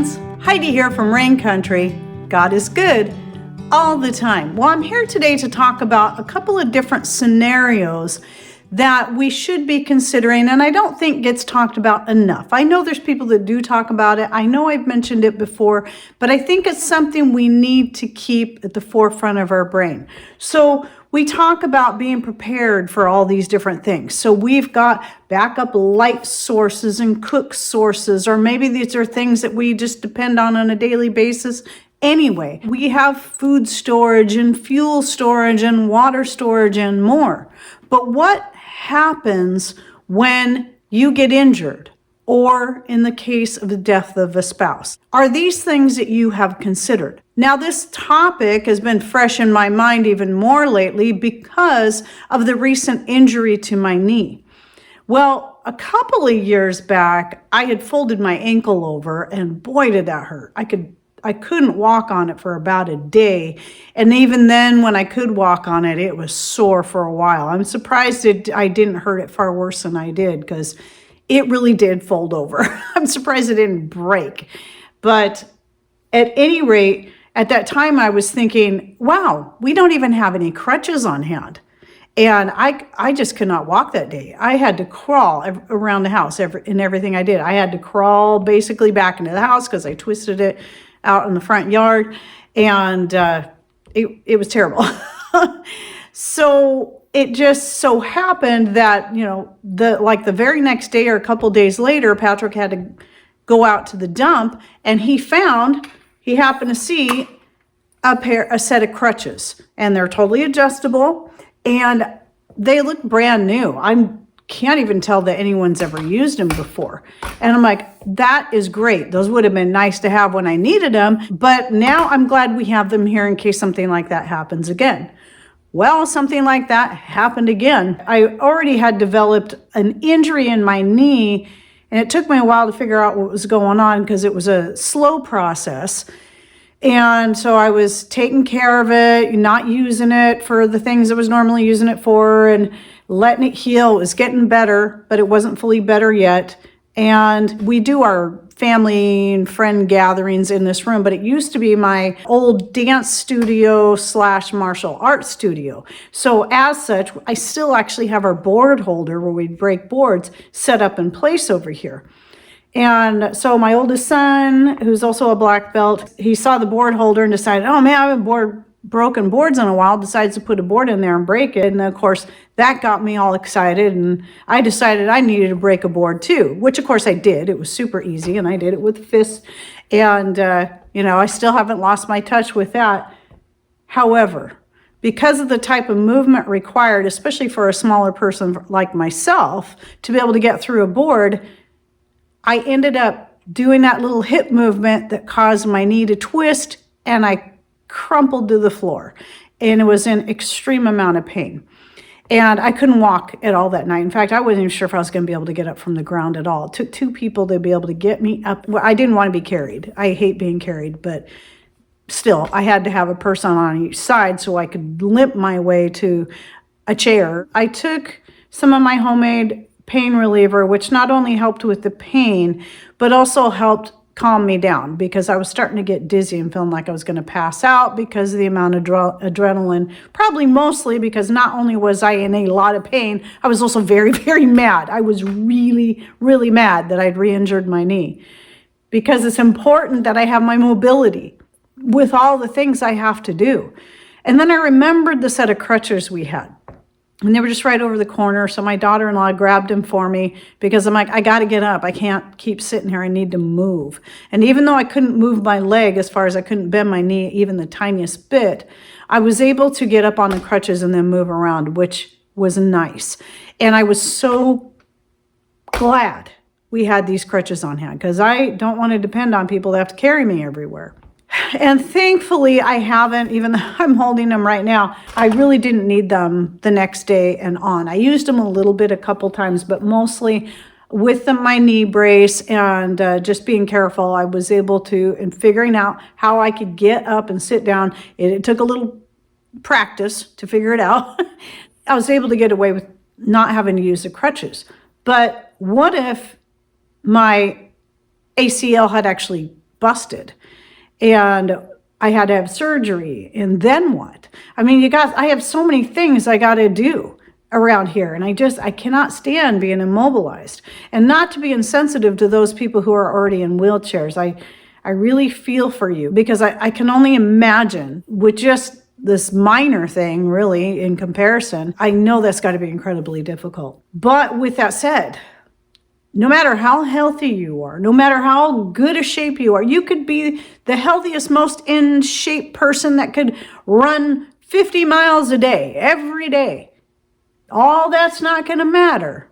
friends, Heidi here from Rain Country. God is good all the time. Well, I'm here today to talk about a couple of different scenarios that we should be considering, and I don't think gets talked about enough. I know there's people that do talk about it. I know I've mentioned it before, but I think it's something we need to keep at the forefront of our brain. So we talk about being prepared for all these different things. So we've got backup light sources and cook sources, or maybe these are things that we just depend on a daily basis. Anyway, we have food storage and fuel storage and water storage and more. But what happens when you get injured, or in the case of the death of a spouse? Are these things that you have considered? Now, this topic has been fresh in my mind even more lately because of the recent injury to my knee. Well, a couple of years back, I had folded my ankle over, and boy, did that hurt. I couldn't walk on it for about a day. And even then, when I could walk on it, it was sore for a while. I'm surprised I didn't hurt it far worse than I did, because it really did fold over. I'm surprised it didn't break. But at any rate, at that time, I was thinking, wow, we don't even have any crutches on hand. And I just could not walk that day. I had to crawl around the house in everything I did. I had to crawl basically back into the house because I twisted it out in the front yard, and it was terrible. So it just so happened that, the very next day or a couple days later, Patrick had to go out to the dump, and he happened to see a set of crutches, and they're totally adjustable, and they look brand new. I can't even tell that anyone's ever used them before. And I'm like, that is great. Those would have been nice to have when I needed them, but now I'm glad we have them here in case something like that happens again. Well, something like that happened again. I already had developed an injury in my knee, and it took me a while to figure out what was going on because it was a slow process. And so I was taking care of it, not using it for the things I was normally using it for, and letting it heal. It was getting better, but it wasn't fully better yet. And we do our family and friend gatherings in this room, but it used to be my old dance studio / martial arts studio. So as such, I still actually have our board holder where we break boards set up in place over here. And so my oldest son, who's also a black belt, he saw the board holder and decided, oh man, I haven't broken boards in a while, decides to put a board in there and break it. And of course, that got me all excited, and I decided I needed to break a board too, which of course I did. It was super easy, and I did it with fists. And, I still haven't lost my touch with that. However, because of the type of movement required, especially for a smaller person like myself, to be able to get through a board, I ended up doing that little hip movement that caused my knee to twist, and I crumpled to the floor, and it was in extreme amount of pain. And I couldn't walk at all that night. In fact, I wasn't even sure if I was going to be able to get up from the ground at all. It took 2 people to be able to get me up. Well, I didn't want to be carried. I hate being carried, but still, I had to have a person on each side so I could limp my way to a chair. I took some of my homemade pain reliever, which not only helped with the pain, but also helped calm me down, because I was starting to get dizzy and feeling like I was going to pass out because of the amount of adrenaline, probably mostly because not only was I in a lot of pain, I was also very, very mad. I was really, really mad that I'd re-injured my knee, because it's important that I have my mobility with all the things I have to do. And then I remembered the set of crutches we had. And they were just right over the corner. So my daughter-in-law grabbed them for me, because I'm like, I got to get up. I can't keep sitting here. I need to move. And even though I couldn't move my leg, as far as I couldn't bend my knee even the tiniest bit, I was able to get up on the crutches and then move around, which was nice. And I was so glad we had these crutches on hand, because I don't want to depend on people that have to carry me everywhere. And thankfully, I haven't, even though I'm holding them right now, I really didn't need them the next day and on. I used them a little bit, a couple times, but mostly with my knee brace and just being careful, I was able to, and figuring out how I could get up and sit down. It took a little practice to figure it out. I was able to get away with not having to use the crutches. But what if my ACL had actually busted. And I had to have surgery. And then what? I mean, I have so many things I got to do around here. And I cannot stand being immobilized. And not to be insensitive to those people who are already in wheelchairs. I really feel for you, because I can only imagine with just this minor thing, really, in comparison, I know that's got to be incredibly difficult. But with that said, no matter how healthy you are, no matter how good a shape you are, you could be the healthiest, most in shape person that could run 50 miles a day, every day. All that's not going to matter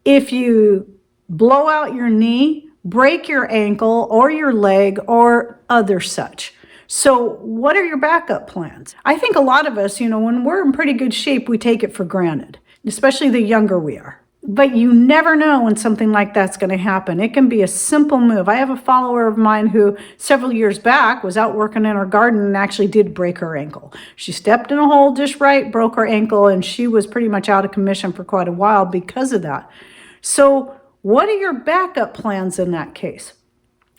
if you blow out your knee, break your ankle or your leg or other such. So what are your backup plans? I think a lot of us, when we're in pretty good shape, we take it for granted, especially the younger we are. But you never know when something like that's going to happen. It can be a simple move. I have a follower of mine who several years back was out working in her garden and actually did break her ankle. She stepped in a hole just right, broke her ankle, and she was pretty much out of commission for quite a while because of that. So what are your backup plans in that case?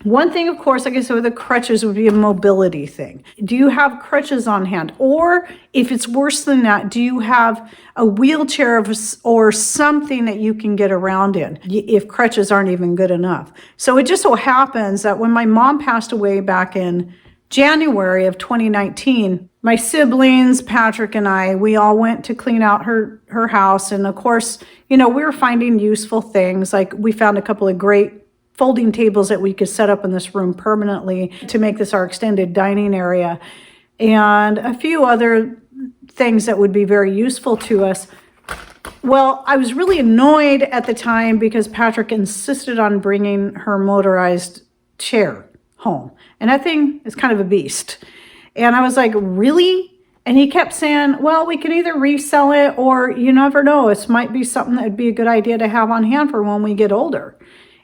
One thing, of course, like I said, with the crutches would be a mobility thing. Do you have crutches on hand? Or if it's worse than that, do you have a wheelchair or something that you can get around in if crutches aren't even good enough? So it just so happens that when my mom passed away back in January of 2019, my siblings, Patrick and I, we all went to clean out her house. And of course, we were finding useful things. Like we found a couple of great folding tables that we could set up in this room permanently to make this our extended dining area, and a few other things that would be very useful to us. Well, I was really annoyed at the time because Patrick insisted on bringing her motorized chair home. And that thing is kind of a beast. And I was like, really? And he kept saying, well, we can either resell it or you never know. It might be something that would be a good idea to have on hand for when we get older.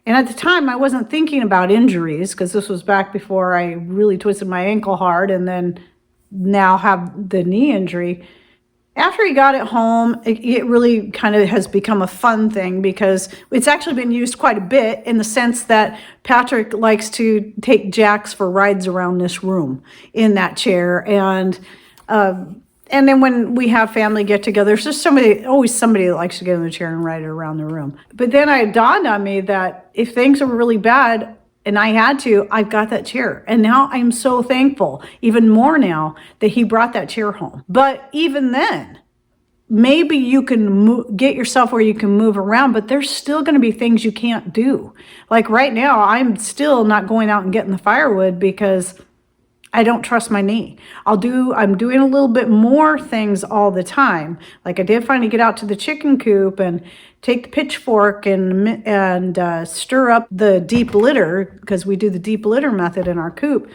And at the time, I wasn't thinking about injuries because this was back before I really twisted my ankle hard and then now have the knee injury. After he got it home, it really kind of has become a fun thing because it's actually been used quite a bit in the sense that Patrick likes to take Jax for rides around this room in that chair. And then when we have family get-togethers, there's always somebody that likes to get in the chair and ride it around the room. But then it dawned on me that if things were really bad and I had to, I've got that chair. And now I'm so thankful, even more now, that he brought that chair home. But even then, maybe you can get yourself where you can move around, but there's still going to be things you can't do. Like right now, I'm still not going out and getting the firewood because I don't trust my knee. I'm doing a little bit more things all the time. Like I did finally get out to the chicken coop and take the pitchfork and stir up the deep litter because we do the deep litter method in our coop.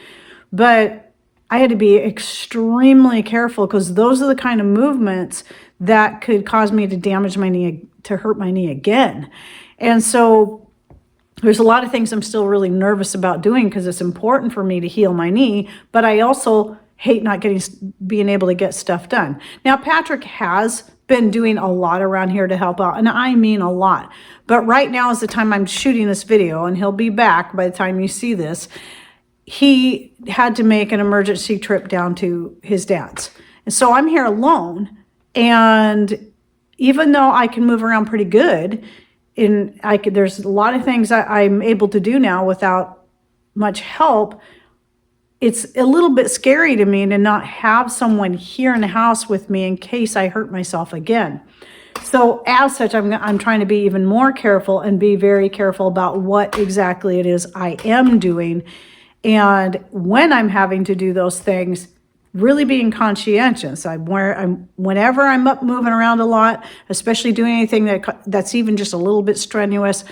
But I had to be extremely careful because those are the kind of movements that could cause me to damage my knee, to hurt my knee again. And so there's a lot of things I'm still really nervous about doing because it's important for me to heal my knee, but I also hate not being able to get stuff done. Now, Patrick has been doing a lot around here to help out, and I mean a lot. But right now is the time I'm shooting this video, and he'll be back by the time you see this. He had to make an emergency trip down to his dad's. And so I'm here alone, and even though I can move around pretty good, there's a lot of things I'm able to do now without much help. It's a little bit scary to me to not have someone here in the house with me in case I hurt myself again. So as such, I'm trying to be even more careful and be very careful about what exactly it is I am doing. And when I'm having to do those things, really being conscientious. Whenever I'm up moving around a lot, especially doing anything that's even just a little bit strenuous,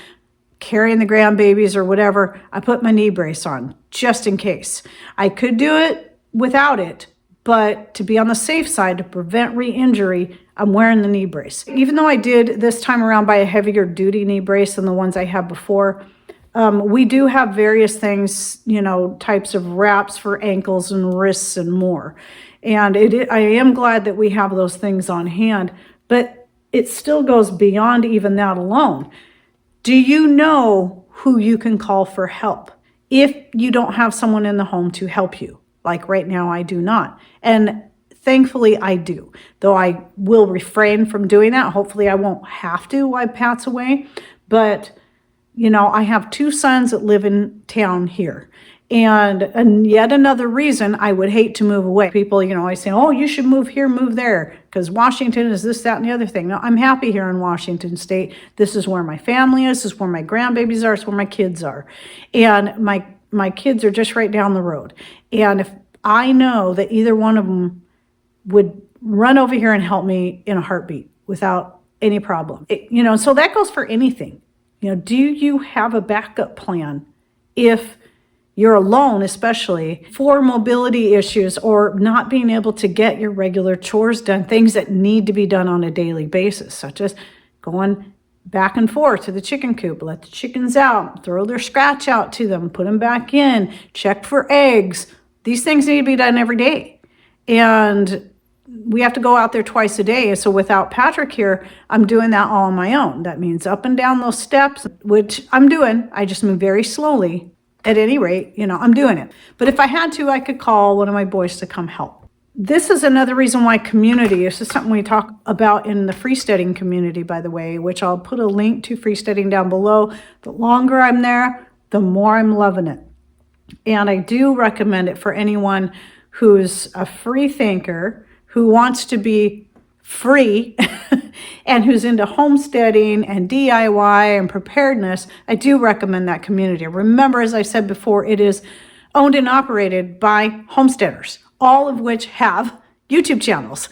carrying the grandbabies or whatever, I put my knee brace on just in case. I could do it without it, but to be on the safe side, to prevent re-injury, I'm wearing the knee brace. Even though I did this time around buy a heavier duty knee brace than the ones I had before, we do have various things, types of wraps for ankles and wrists and more. And I am glad that we have those things on hand, but it still goes beyond even that alone. Do you know who you can call for help if you don't have someone in the home to help you. Like right now, I do not. And thankfully, I do, though I will refrain from doing that. Hopefully, I won't have to while Pat's away. But, you know, I have 2 sons that live in town here. And yet another reason I would hate to move away. People, you know, I say, oh, you should move here, move there, because Washington is this, that, and the other thing. No, I'm happy here in Washington State. This is where my family is. This is where my grandbabies are. It's where my kids are. And my kids are just right down the road. And if I know that either one of them would run over here and help me in a heartbeat without any problem. You know, so that goes for anything. You know, do you have a backup plan if you're alone, especially for mobility issues or not being able to get your regular chores done, things that need to be done on a daily basis, such as going back and forth to the chicken coop, let the chickens out, throw their scratch out to them, put them back in, check for eggs. These things need to be done every day. And we have to go out there twice a day. So without Patrick here, I'm doing that all on my own. That means up and down those steps, which I'm doing. I just move very slowly. At any rate, you know, I'm doing it. But if I had to, I could call one of my boys to come help. This is another reason why community, this is something we talk about in the freesteading community, by the way, which I'll put a link to freesteading down below. The longer I'm there, the more I'm loving it. And I do recommend it for anyone who's a free thinker, who wants to be free and who's into homesteading and DIY and preparedness. I do recommend that community. Remember, as I said before, it is owned and operated by homesteaders, all of which have YouTube channels.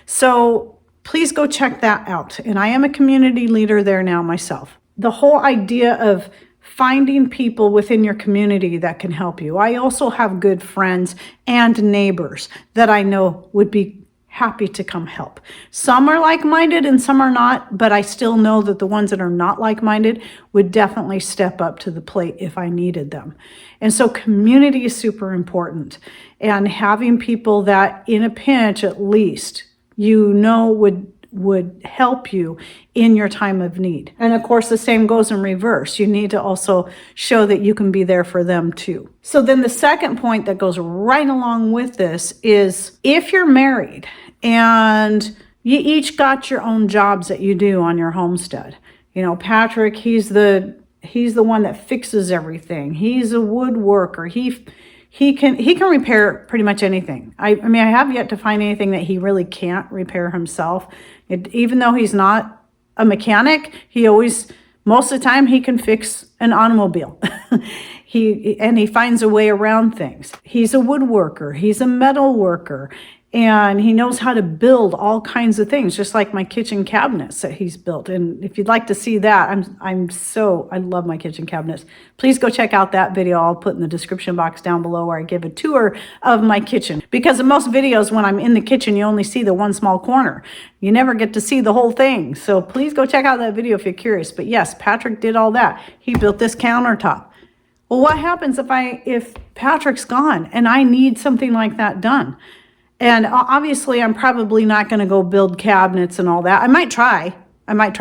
So please go check that out. And I am a community leader there now myself. The whole idea of finding people within your community that can help you. I also have good friends and neighbors that I know would be happy to come help. Some are like-minded and some are not, but I still know that the ones that are not like-minded would definitely step up to the plate if I needed them. And so community is super important. And having people that in a pinch, at least, you know, would help you in your time of need. And of course, the same goes in reverse. You need to also show that you can be there for them too. So then the second point that goes right along with this is if you're married and you each got your own jobs that you do on your homestead. You know, Patrick, he's the one that fixes everything. He's a woodworker. He can repair pretty much anything. I mean, I have yet to find anything that he really can't repair himself. Even though he's not a mechanic, most of the time he can fix an automobile. He finds a way around things. He's a woodworker. He's a metal worker. And he knows how to build all kinds of things, just like my kitchen cabinets that he's built. And if you'd like to see that, I love my kitchen cabinets. Please go check out that video. I'll put in the description box down below where I give a tour of my kitchen. Because in most videos, when I'm in the kitchen, you only see the one small corner. You never get to see the whole thing. So please go check out that video if you're curious. But yes, Patrick did all that. He built this countertop. Well, what happens if Patrick's gone and I need something like that done? And obviously, I'm probably not going to go build cabinets and all that. I might try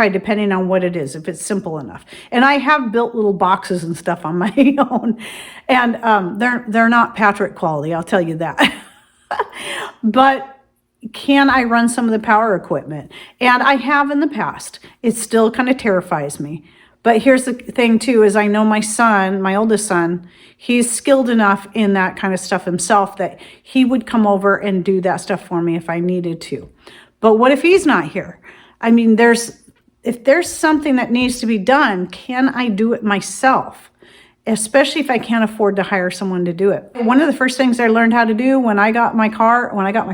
depending on what it is, if it's simple enough. And I have built little boxes and stuff on my own. And they're not Patrick quality, I'll tell you that. But can I run some of the power equipment? And I have in the past. It still kind of terrifies me. But here's the thing too, is I know my son, my oldest son, he's skilled enough in that kind of stuff himself that he would come over and do that stuff for me if I needed to. But what if he's not here? I mean, if there's something that needs to be done, can I do it myself? Especially if I can't afford to hire someone to do it. One of the first things I learned how to do when I got my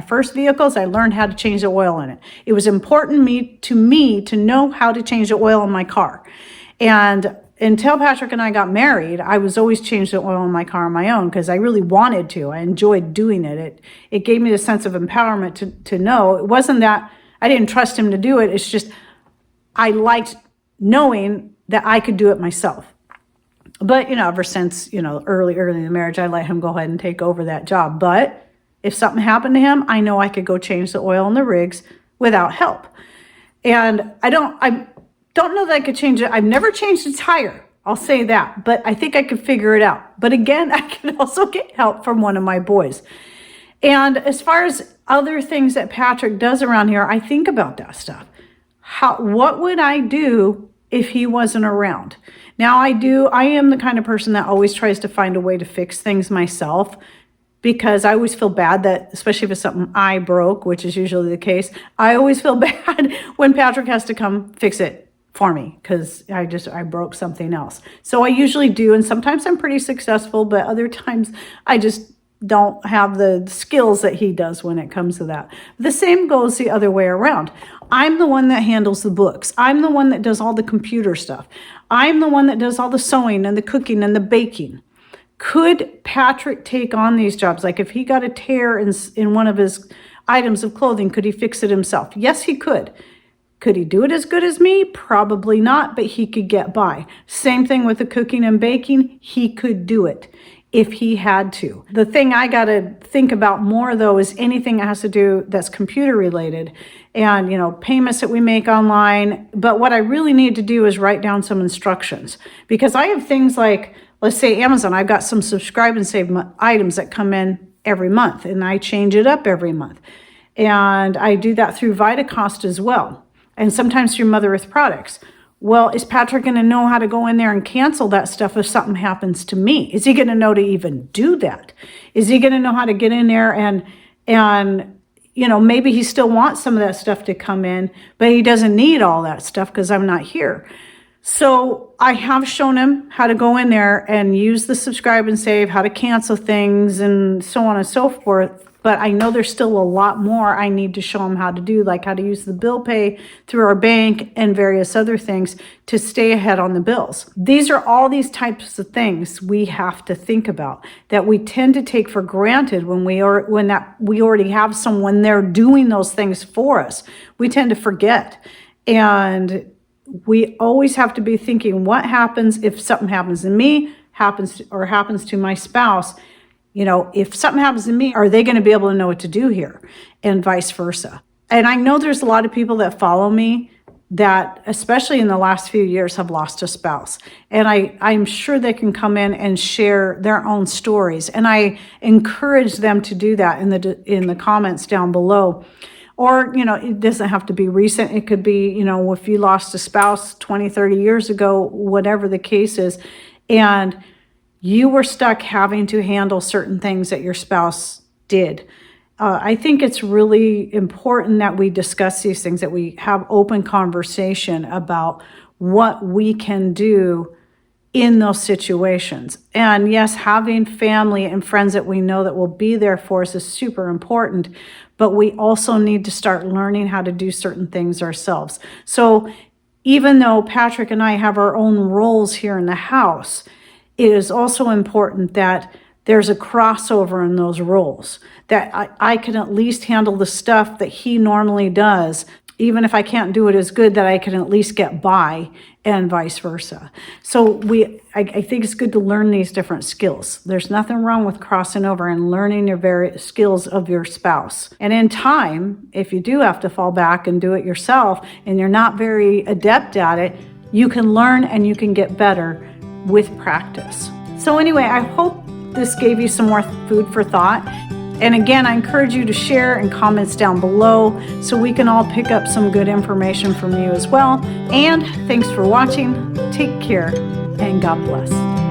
first vehicles, I learned how to change the oil in it. It was important to me to know how to change the oil in my car. And until Patrick and I got married, I was always changing the oil in my car on my own because I really wanted to. I enjoyed doing it. It gave me the sense of empowerment to know. It wasn't that I didn't trust him to do it. It's just I liked knowing that I could do it myself. But, ever since, early in the marriage, I let him go ahead and take over that job. But if something happened to him, I know I could go change the oil in the rigs without help. And I don't know that I could change it. I've never changed a tire. I'll say that, but I think I could figure it out. But again, I can also get help from one of my boys. And as far as other things that Patrick does around here, I think about that stuff. What would I do if he wasn't around? Now I am the kind of person that always tries to find a way to fix things myself, because I always feel bad that, especially if it's something I broke, which is usually the case, I always feel bad when Patrick has to come fix it for me because I broke something else. So I usually do, and sometimes I'm pretty successful, but other times I just don't have the skills that he does when it comes to that. The same goes the other way around. I'm the one that handles the books. I'm the one that does all the computer stuff. I'm the one that does all the sewing and the cooking and the baking. Could Patrick take on these jobs? Like if he got a tear in one of his items of clothing, could he fix it himself? Yes, he could. Could he do it as good as me? Probably not, but he could get by. Same thing with the cooking and baking. He could do it if he had to. The thing I got to think about more though is anything that has to do that's computer related and, payments that we make online. But what I really need to do is write down some instructions, because I have things like, let's say Amazon, I've got some subscribe and save items that come in every month, and I change it up every month. And I do that through VitaCost as well. And sometimes through Mother Earth products. Well, is Patrick going to know how to go in there and cancel that stuff if something happens to me? Is he going to know to even do that? Is he going to know how to get in there and maybe he still wants some of that stuff to come in, but he doesn't need all that stuff because I'm not here. So I have shown him how to go in there and use the subscribe and save, how to cancel things and so on and so forth. But I know there's still a lot more I need to show him how to do, like how to use the bill pay through our bank and various other things to stay ahead on the bills. These are all these types of things we have to think about that we tend to take for granted when we already have someone there doing those things for us. We tend to forget. And we always have to be thinking, what happens if something happens to me, happens to my spouse? If something happens to me, are they going to be able to know what to do here? And vice versa. And I know there's a lot of people that follow me that, especially in the last few years, have lost a spouse. And I'm sure they can come in and share their own stories. And I encourage them to do that in the comments down below. Or, it doesn't have to be recent. It could be, if you lost a spouse 20, 30 years ago, whatever the case is. And you were stuck having to handle certain things that your spouse did. I think it's really important that we discuss these things, that we have open conversation about what we can do in those situations. And yes, having family and friends that we know that will be there for us is super important, but we also need to start learning how to do certain things ourselves. So even though Patrick and I have our own roles here in the house, it is also important that there's a crossover in those roles, that I can at least handle the stuff that he normally does, even if I can't do it as good, that I can at least get by, and vice versa. So I think it's good to learn these different skills. There's nothing wrong with crossing over and learning your various skills of your spouse. And in time, if you do have to fall back and do it yourself and you're not very adept at it, you can learn and you can get better with practice. So anyway, I hope this gave you some more food for thought. And again, I encourage you to share in comments down below so we can all pick up some good information from you as well. And thanks for watching. Take care and God bless.